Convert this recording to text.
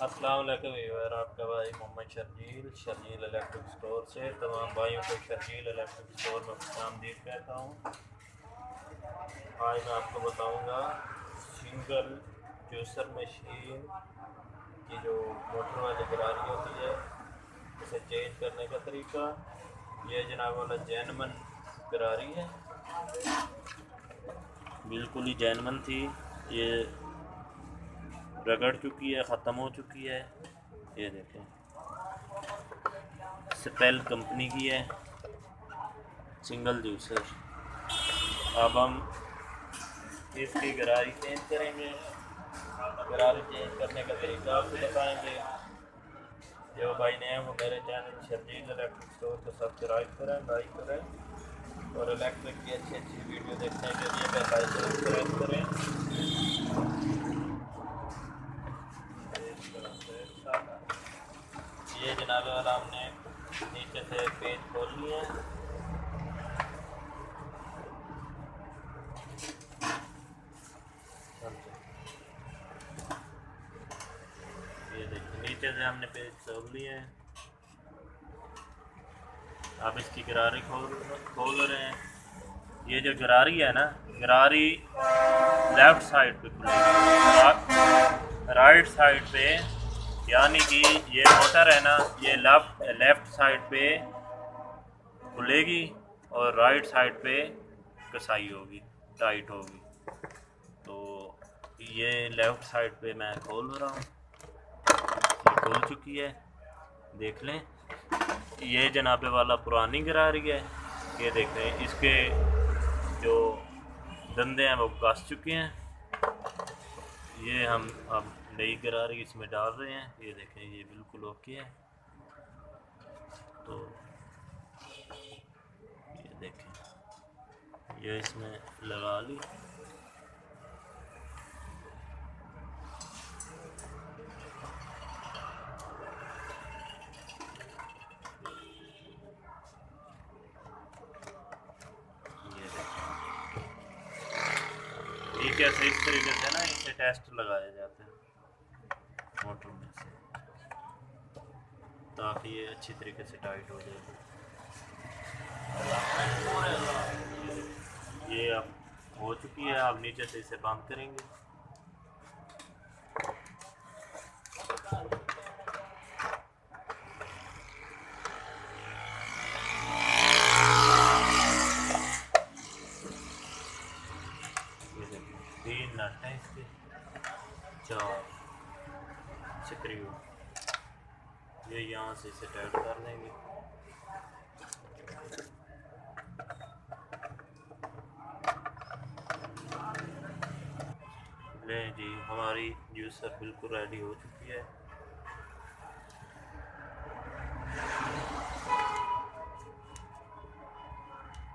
अस्सलाम वालेकुम व्यूअर, आपका भाई मोहम्मद शर्जील इलेक्ट्रिक स्टोर से तमाम भाइयों को शर्जील इलेक्ट्रिक स्टोर में खुशामदीद कहता हूँ। आज मैं आपको बताऊँगा सिंगल जूसर मशीन की जो मोटर वाली गरारी होती है उसे चेंज करने का तरीका। ये जनाब वाला जैनमन गरारी है, बिल्कुल ही जैनमन थी। ये रगड़ चुकी है, ख़त्म हो चुकी है। ये देखें, स्पेल कंपनी की है, सिंगल जूसर। अब हम इसकी गरारी चेंज करेंगे। गरारी चेंज करने का तरीका आपको बताएंगे। जो भाई ने वो मेरे चैनल शर्जील इलेक्ट्रिक स्टोर को सब्सक्राइब करें, लाइक करें और इलेक्ट्रिक की अच्छी अच्छी वीडियो देखने के लिए बेल आइकन प्रेस करें। ये जनाब वाला हमने नीचे से पेज खोल लिए हैं। ये देखिए, नीचे से हमने पेज खोल लिए हैं। अब इसकी गरारी खोल रहे हैं। ये जो गरारी है ना, गरारी लेफ़्ट साइड पे खुलेगी, राइट साइड पे, यानी कि ये मोटर है ना, ये लेफ़्ट साइड पे खुलेगी और राइट साइड पे कसाई होगी, टाइट होगी। तो ये लेफ़्ट साइड पे मैं खोल रहा हूँ, ये खुल चुकी है, देख लें। ये जनाबे वाला पुरानी गरारी है। ये देख रहे हैं, इसके जो दंदे हैं वो कस चुके हैं। ये हम अब नई गरारी इसमें डाल रहे हैं। ये देखें, ये बिल्कुल ओके है। तो ये देखें, ये इसमें लगा ली। नीचे से इस तरीके से ना इसे टेस्ट लगाए जाते हैं मोटर में से, ताकि ये अच्छी तरीके से टाइट हो जाए। ये अब हो चुकी है। अब नीचे से इसे बंद करेंगे। ये देखिए, 3 नट हैं इसके, 4 स्क्रू। ये यहाँ से इसे टाइट कर देंगे। ले जी, हमारी जूसर बिल्कुल रेडी हो चुकी है।